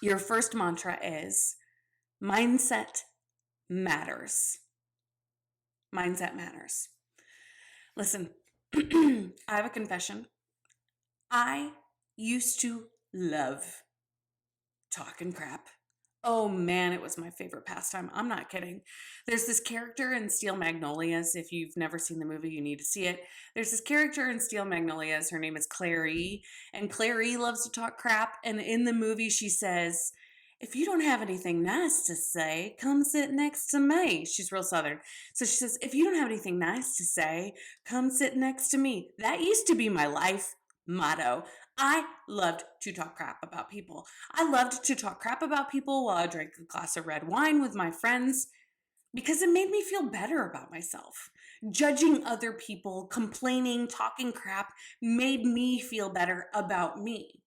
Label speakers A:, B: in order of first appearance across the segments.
A: your first mantra is mindset matters. Mindset matters. Listen, I have a confession. I used to love talking crap. Oh man, it was my favorite pastime. I'm not kidding. There's this character in Steel Magnolias. If you've never seen the movie, you need to see it. There's this character in Steel Magnolias. Her name is Clary, and Clary loves to talk crap. And in the movie, she says, "If you don't have anything nice to say, come sit next to me." She's real Southern. So she says, "If you don't have anything nice to say, come sit next to me." That used to be my life motto. I loved to talk crap about people. I loved to talk crap about people while I drank a glass of red wine with my friends because it made me feel better about myself. Judging other people, complaining, talking crap made me feel better about me.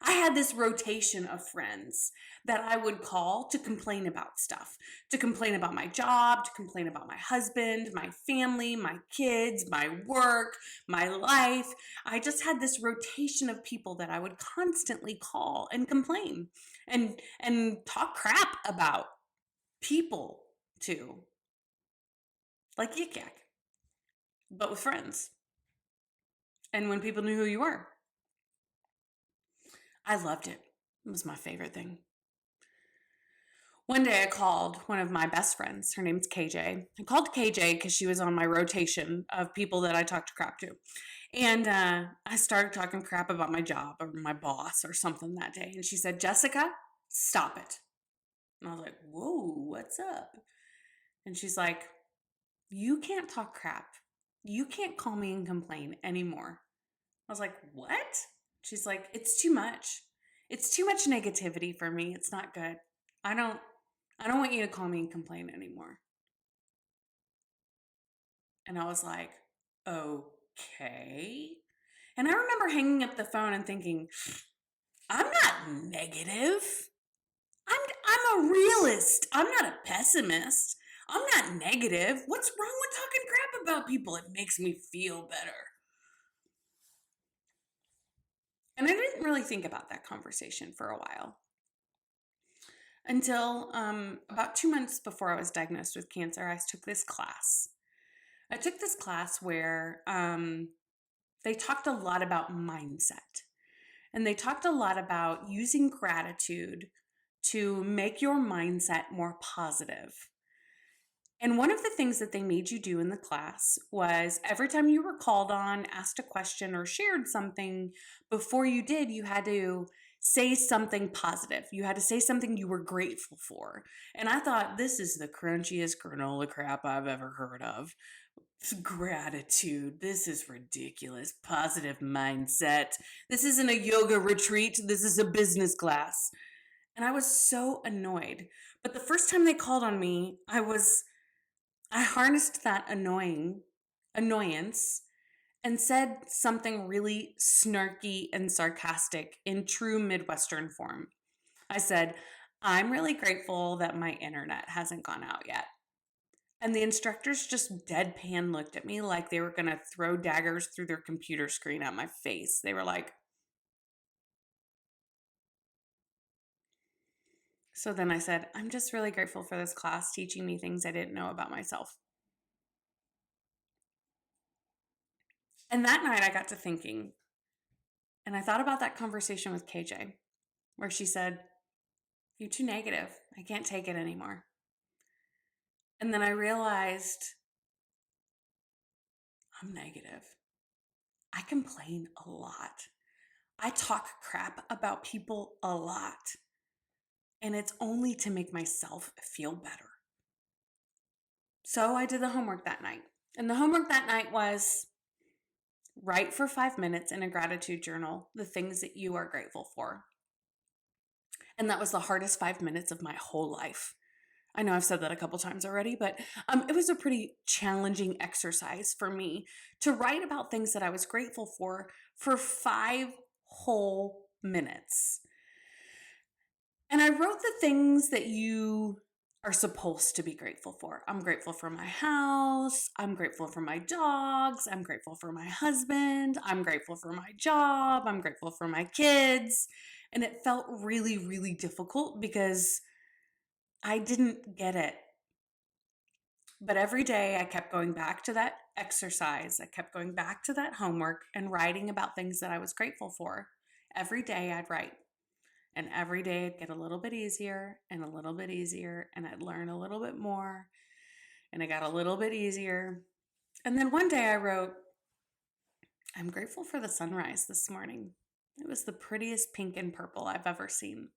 A: I had this rotation of friends that I would call to complain about stuff, to complain about my job, to complain about my husband, my family, my kids, my work, my life. I just had this rotation of people that I would constantly call and complain and talk crap about people too, like Yik Yak, but with friends and when people knew who you were. I loved it. It was my favorite thing. One day I called one of my best friends. Her name's KJ. I called KJ because she was on my rotation of people that I talked crap to. And I started talking crap about my job or my boss or something that day. And she said, "Jessica, stop it." And I was like, "Whoa, what's up?" And she's like, "You can't talk crap. You can't call me and complain anymore." I was like, "What?" She's like, "It's too much. It's too much negativity for me. It's not good. I don't I don't want you to call me and complain anymore." And I was like, "Okay." And I remember hanging up the phone and thinking, I'm not negative. I'm a realist. I'm not a pessimist. I'm not negative. What's wrong with talking crap about people? It makes me feel better. And I didn't really think about that conversation for a while until about 2 months before I was diagnosed with cancer. I took this class. I took this class where they talked a lot about mindset. And they talked a lot about using gratitude to make your mindset more positive. And one of the things that they made you do in the class was every time you were called on, asked a question, or shared something, before you did, you had to say something positive. You had to say something you were grateful for. And I thought, this is the crunchiest granola crap I've ever heard of. Gratitude. This is ridiculous. Positive mindset. This isn't a yoga retreat. This is a business class. And I was so annoyed. But the first time they called on me, I harnessed that annoyance and said something really snarky and sarcastic in true Midwestern form. I said, "I'm really grateful that my internet hasn't gone out yet." And the instructors just deadpan looked at me like they were going to throw daggers through their computer screen at my face. They were like, so then I said, "I'm just really grateful for this class teaching me things I didn't know about myself." And that night I got to thinking, and I thought about that conversation with KJ where she said, "You're too negative. I can't take it anymore." And then I realized I'm negative. I complain a lot. I talk crap about people a lot. And it's only to make myself feel better. So I did the homework that night. And the homework that night was write for 5 minutes in a gratitude journal the things that you are grateful for. And that was the hardest 5 minutes of my whole life. I know I've said that a couple times already, but it was a pretty challenging exercise for me to write about things that I was grateful for 5 whole minutes. And I wrote the things that you are supposed to be grateful for. I'm grateful for my house. I'm grateful for my dogs. I'm grateful for my husband. I'm grateful for my job. I'm grateful for my kids. And it felt really, really difficult because I didn't get it. But every day I kept going back to that exercise. I kept going back to that homework and writing about things that I was grateful for. Every day I'd write. And every day it'd get a little bit easier and a little bit easier. And I'd learn a little bit more. And it got a little bit easier. And then one day I wrote, I'm grateful for the sunrise this morning. It was the prettiest pink and purple I've ever seen.